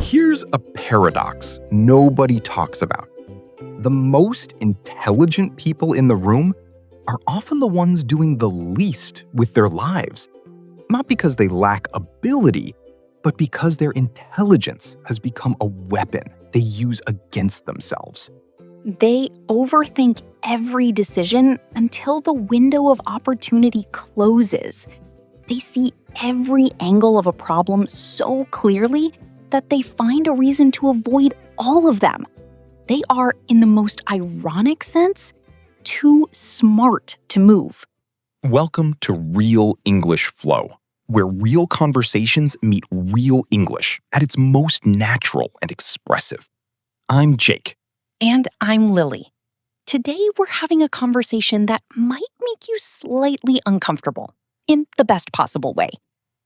Here's a paradox nobody talks about. The most intelligent people in the room are often the ones doing the least with their lives. Not because they lack ability, but because their intelligence has become a weapon they use against themselves. They overthink every decision until the window of opportunity closes. They see every angle of a problem so clearly that they find a reason to avoid all of them. They are, in the most ironic sense, too smart to move. Welcome to Real English Flow, where real conversations meet real English at its most natural and expressive. I'm Jake. And I'm Lily. Today we're having a conversation that might make you slightly uncomfortable, in the best possible way,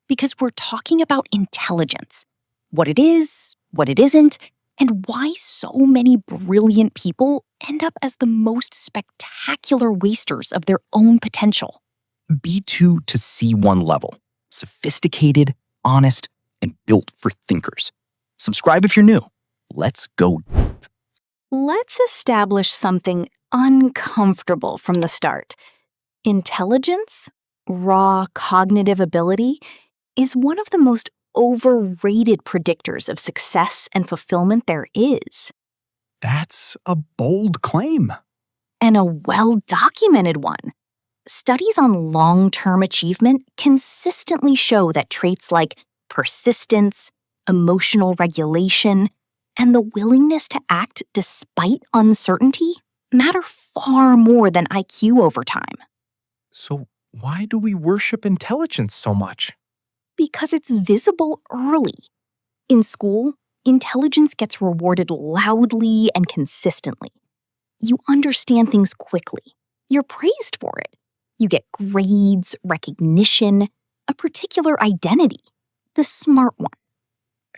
because we're talking about intelligence. What it is, what it isn't, and why so many brilliant people end up as the most spectacular wasters of their own potential. B2 to C1 level. Sophisticated, honest, and built for thinkers. Subscribe if you're new. Let's go deep. Let's establish something uncomfortable from the start. Intelligence, raw cognitive ability, is one of the most overrated predictors of success and fulfillment there is. That's a bold claim. And a well-documented one. Studies on long-term achievement consistently show that traits like persistence, emotional regulation, and the willingness to act despite uncertainty matter far more than IQ over time. So why do we worship intelligence so much? Because it's visible early. In school, intelligence gets rewarded loudly and consistently. You understand things quickly. You're praised for it. You get grades, recognition, a particular identity, the smart one.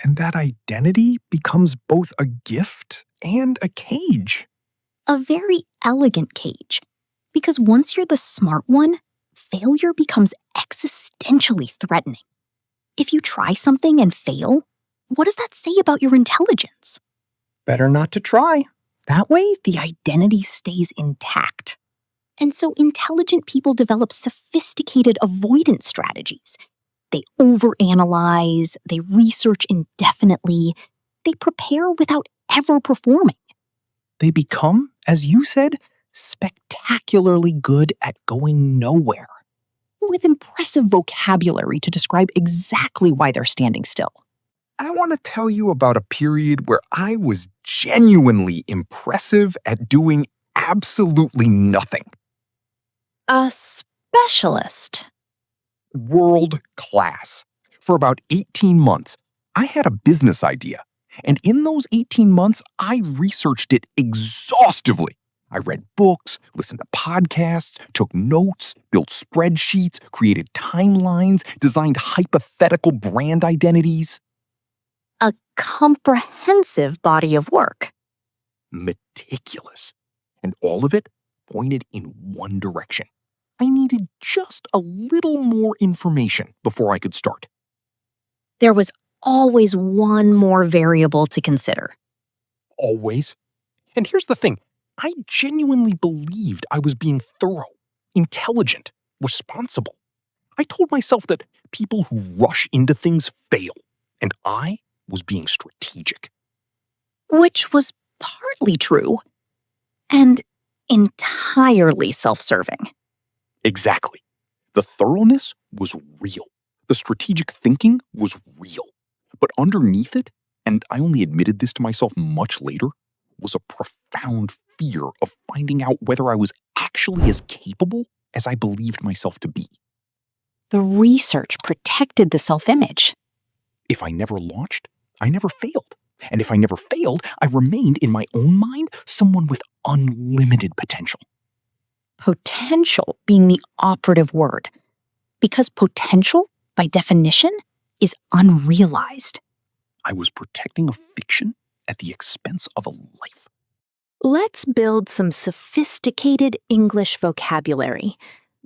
And that identity becomes both a gift and a cage. A very elegant cage. Because once you're the smart one, failure becomes existentially threatening. If you try something and fail, what does that say about your intelligence? Better not to try. That way, the identity stays intact. And so intelligent people develop sophisticated avoidance strategies. They overanalyze, they research indefinitely, they prepare without ever performing. They become, as you said, spectacularly good at going nowhere. With impressive vocabulary to describe exactly why they're standing still. I want to tell you about a period where I was genuinely impressive at doing absolutely nothing. A specialist. World class. For about 18 months, I had a business idea. And in those 18 months, I researched it exhaustively. I read books, listened to podcasts, took notes, built spreadsheets, created timelines, designed hypothetical brand identities. A comprehensive body of work. Meticulous. And all of it pointed in one direction. I needed just a little more information before I could start. There was always one more variable to consider. Always. And here's the thing. I genuinely believed I was being thorough, intelligent, responsible. I told myself that people who rush into things fail, and I was being strategic. Which was partly true, and entirely self-serving. Exactly. The thoroughness was real. The strategic thinking was real. But underneath it, and I only admitted this to myself much later, was a profound fear of finding out whether I was actually as capable as I believed myself to be. The research protected the self-image. If I never launched, I never failed. And if I never failed, I remained in my own mind someone with unlimited potential. Potential being the operative word. Because potential, by definition, is unrealized. I was protecting a fiction at the expense of a life. Let's build some sophisticated English vocabulary.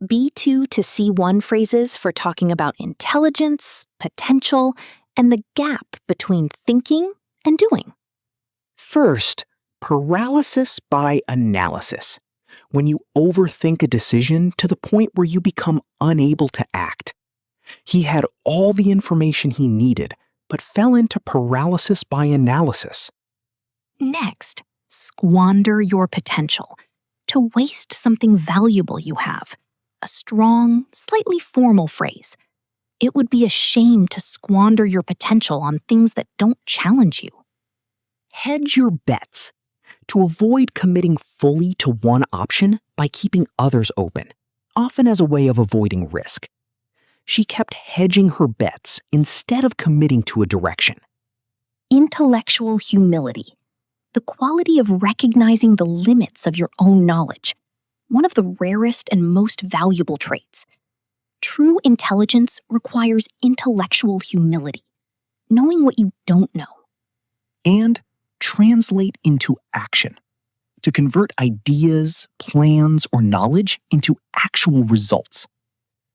B2 to C1 phrases for talking about intelligence, potential, and the gap between thinking and doing. First, paralysis by analysis. When you overthink a decision to the point where you become unable to act. He had all the information he needed, but fell into paralysis by analysis. Next, squander your potential. To waste something valuable you have. A strong, slightly formal phrase. It would be a shame to squander your potential on things that don't challenge you. Hedge your bets. To avoid committing fully to one option by keeping others open, often as a way of avoiding risk. She kept hedging her bets instead of committing to a direction. Intellectual humility. The quality of recognizing the limits of your own knowledge. One of the rarest and most valuable traits. True intelligence requires intellectual humility. Knowing what you don't know. And translate into action. To convert ideas, plans, or knowledge into actual results.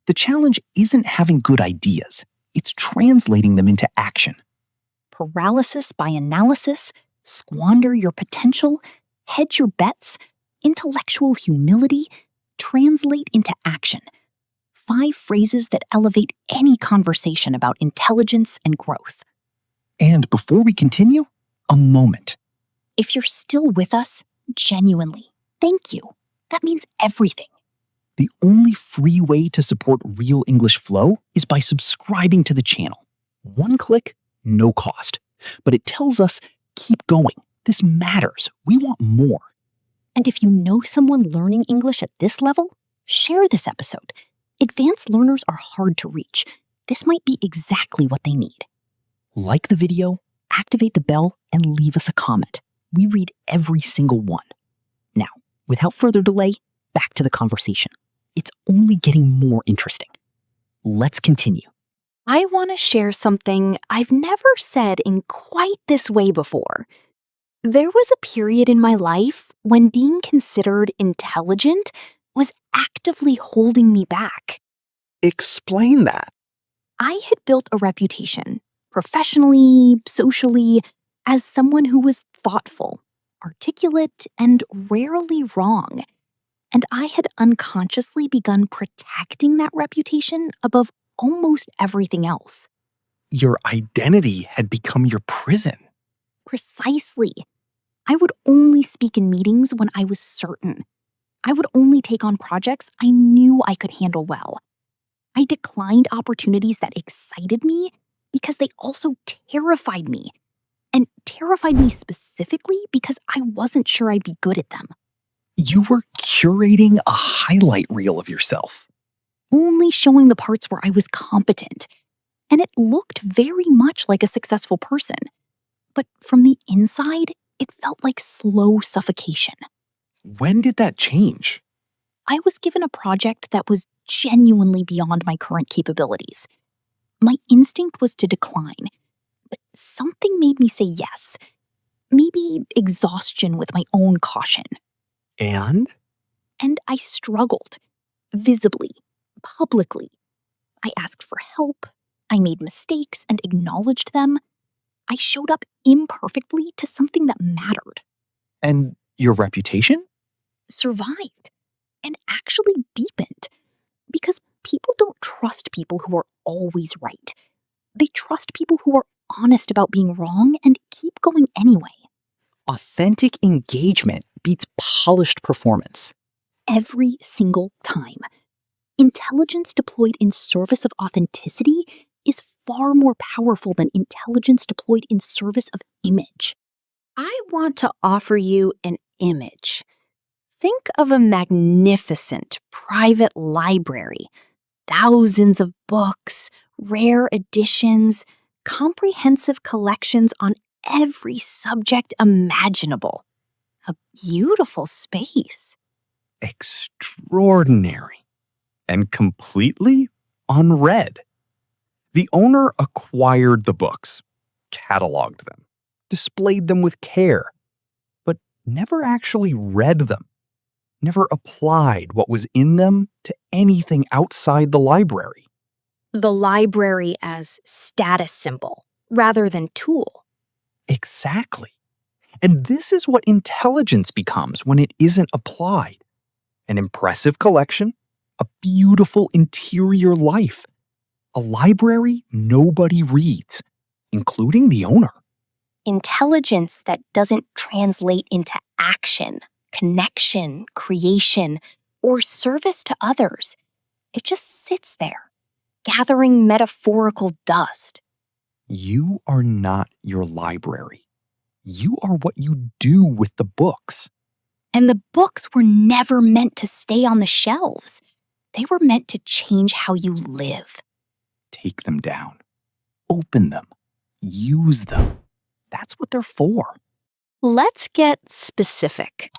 The challenge isn't having good ideas, it's translating them into action. Paralysis by analysis, squander your potential, hedge your bets, intellectual humility, translate into action. 5 phrases that elevate any conversation about intelligence and growth. And before we continue, a moment. If you're still with us, genuinely, thank you. That means everything. The only free way to support Real English Flow is by subscribing to the channel. One click, no cost. But it tells us, keep going. This matters. We want more. And if you know someone learning English at this level, share this episode. Advanced learners are hard to reach. This might be exactly what they need. Like the video, activate the bell, and leave us a comment. We read every single one. Now, without further delay, back to the conversation. It's only getting more interesting. Let's continue. I want to share something I've never said in quite this way before. There was a period in my life when being considered intelligent was actively holding me back. Explain that. I had built a reputation, professionally, socially, as someone who was thoughtful, articulate, and rarely wrong. And I had unconsciously begun protecting that reputation above almost everything else. Your identity had become your prison. Precisely. I would only speak in meetings when I was certain. I would only take on projects I knew I could handle well. I declined opportunities that excited me because they also terrified me. And terrified me specifically because I wasn't sure I'd be good at them. You were curating a highlight reel of yourself. Only showing the parts where I was competent. And it looked very much like a successful person. But from the inside, it felt like slow suffocation. When did that change? I was given a project that was genuinely beyond my current capabilities. My instinct was to decline, but something made me say yes. Maybe exhaustion with my own caution. And I struggled, visibly, publicly. I asked for help, I made mistakes and acknowledged them. I showed up imperfectly to something that mattered. And your reputation? Survived, and actually deepened. Because people don't trust people who are always right. They trust people who are honest about being wrong and keep going anyway. Authentic engagement beats polished performance. Every single time. Intelligence deployed in service of authenticity is far more powerful than intelligence deployed in service of image. I want to offer you an image. Think of a magnificent private library. Thousands of books, rare editions, comprehensive collections on every subject imaginable. A beautiful space. Extraordinary. And completely unread. The owner acquired the books, cataloged them, displayed them with care, but never actually read them. never applied what was in them to anything outside the library. The library as status symbol rather than tool. Exactly. And this is what intelligence becomes when it isn't applied. An impressive collection, a beautiful interior life, a library nobody reads, including the owner. Intelligence that doesn't translate into action, connection, creation, or service to others. It just sits there, gathering metaphorical dust. You are not your library. You are what you do with the books. And the books were never meant to stay on the shelves. They were meant to change how you live. Take them down. Open them. Use them. That's what they're for. Let's get specific.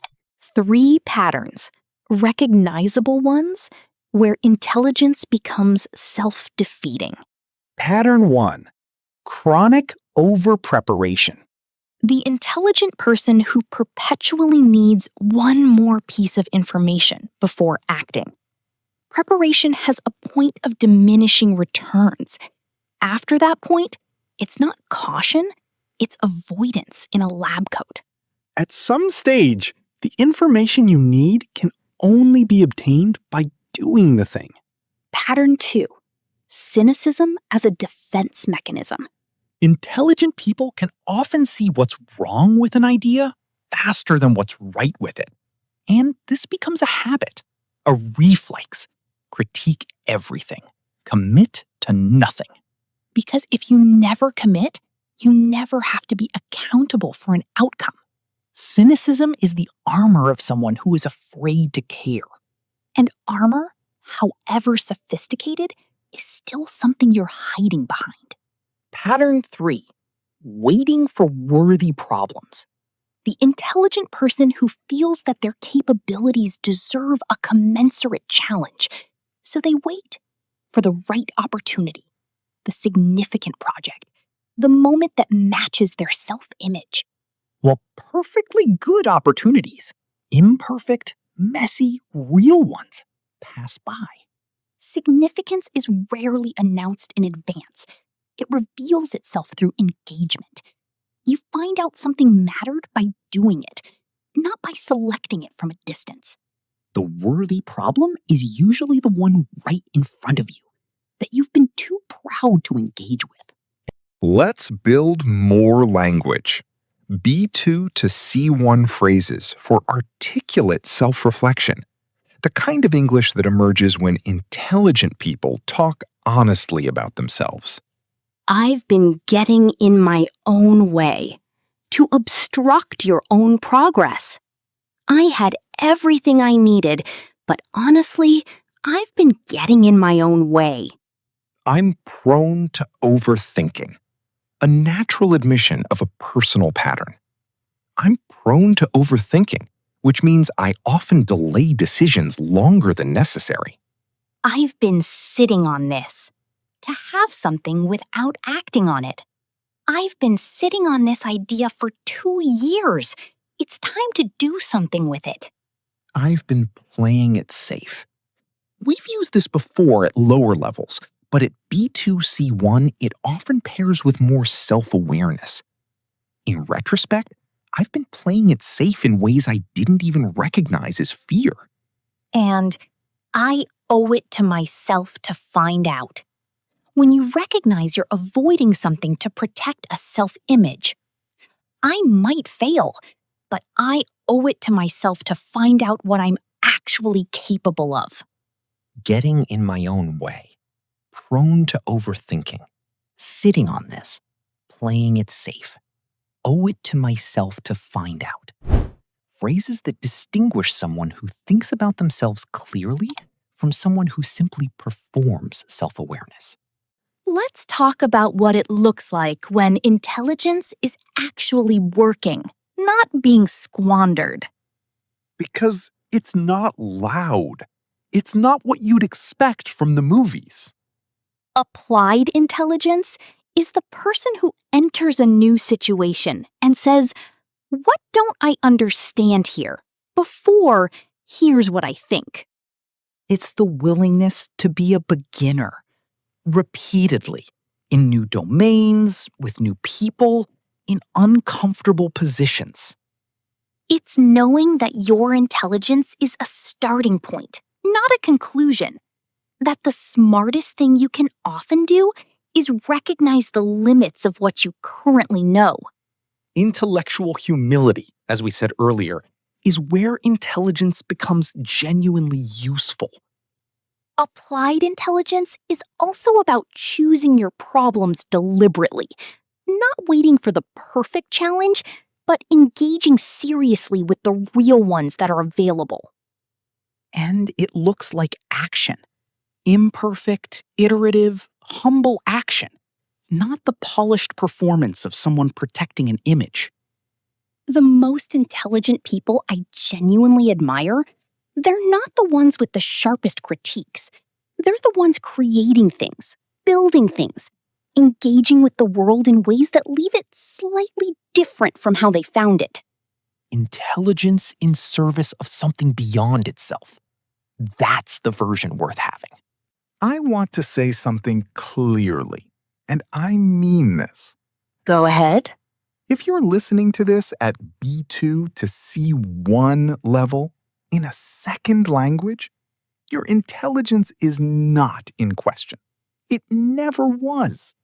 3 patterns, recognizable ones, where intelligence becomes self-defeating. Pattern 1. Chronic over-preparation. The intelligent person who perpetually needs one more piece of information before acting. Preparation has a point of diminishing returns. After that point, it's not caution, it's avoidance in a lab coat. At some stage, the information you need can only be obtained by doing the thing. Pattern 2. Cynicism as a defense mechanism. Intelligent people can often see what's wrong with an idea faster than what's right with it. And this becomes a habit, a reflex. Critique everything. Commit to nothing. Because if you never commit, you never have to be accountable for an outcome. Cynicism is the armor of someone who is afraid to care. And armor, however sophisticated, is still something you're hiding behind. Pattern 3. Waiting for worthy problems. The intelligent person who feels that their capabilities deserve a commensurate challenge. So they wait for the right opportunity, the significant project, the moment that matches their self-image. While perfectly good opportunities, imperfect, messy, real ones, pass by. Significance is rarely announced in advance. It reveals itself through engagement. You find out something mattered by doing it, not by selecting it from a distance. The worthy problem is usually the one right in front of you that you've been too proud to engage with. Let's build more language. B2 to C1 phrases for articulate self-reflection. The kind of English that emerges when intelligent people talk honestly about themselves. I've been getting in my own way, to obstruct your own progress. I had everything I needed, but honestly, I've been getting in my own way. I'm prone to overthinking, a natural admission of a personal pattern. I'm prone to overthinking, which means I often delay decisions longer than necessary. I've been sitting on this, to have something without acting on it. I've been sitting on this idea for 2 years. It's time to do something with it. I've been playing it safe. We've used this before at lower levels, but at B2C1, it often pairs with more self-awareness. In retrospect, I've been playing it safe in ways I didn't even recognize as fear. And I owe it to myself to find out. When you recognize you're avoiding something to protect a self-image, I might fail, but I owe it to myself to find out what I'm actually capable of. Getting in my own way, prone to overthinking, sitting on this, playing it safe. Owe it to myself to find out. Phrases that distinguish someone who thinks about themselves clearly from someone who simply performs self-awareness. Let's talk about what it looks like when intelligence is actually working, not being squandered. Because it's not loud. It's not what you'd expect from the movies. Applied intelligence is the person who enters a new situation and says, "What don't I understand here?" before here's what I think. It's the willingness to be a beginner, repeatedly, in new domains, with new people, in uncomfortable positions. It's knowing that your intelligence is a starting point, not a conclusion. That the smartest thing you can often do is recognize the limits of what you currently know. Intellectual humility, as we said earlier, is where intelligence becomes genuinely useful. Applied intelligence is also about choosing your problems deliberately, not waiting for the perfect challenge, but engaging seriously with the real ones that are available. And it looks like action. Imperfect, iterative, humble action, not the polished performance of someone protecting an image. The most intelligent people I genuinely admire, they're not the ones with the sharpest critiques. They're the ones creating things, building things, engaging with the world in ways that leave it slightly different from how they found it. Intelligence in service of something beyond itself. That's the version worth having. I want to say something clearly, and I mean this. Go ahead. If you're listening to this at B2 to C1 level in a second language, your intelligence is not in question. It never was.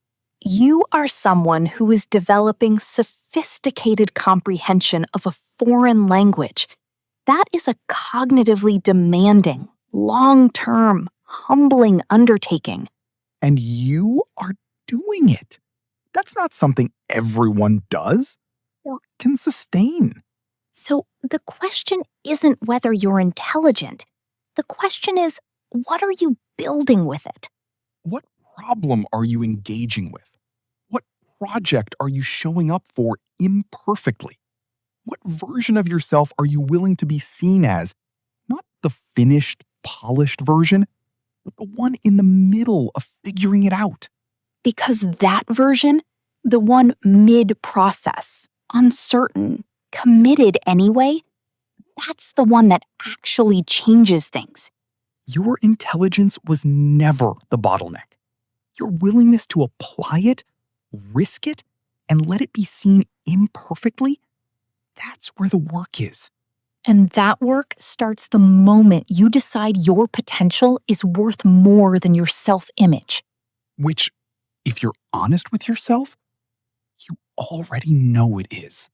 You are someone who is developing sophisticated comprehension of a foreign language. That is a cognitively demanding, long-term, humbling undertaking. And you are doing it. That's not something everyone does or can sustain. So the question isn't whether you're intelligent. The question is, what are you building with it? What problem are you engaging with? What project are you showing up for imperfectly? What version of yourself are you willing to be seen as? Not the finished, polished version, but the one in the middle of figuring it out. Because that version, the one mid-process, uncertain, committed anyway, that's the one that actually changes things. Your intelligence was never the bottleneck. Your willingness to apply it, risk it, and let it be seen imperfectly, that's where the work is. And that work starts the moment you decide your potential is worth more than your self-image. Which, if you're honest with yourself, you already know it is.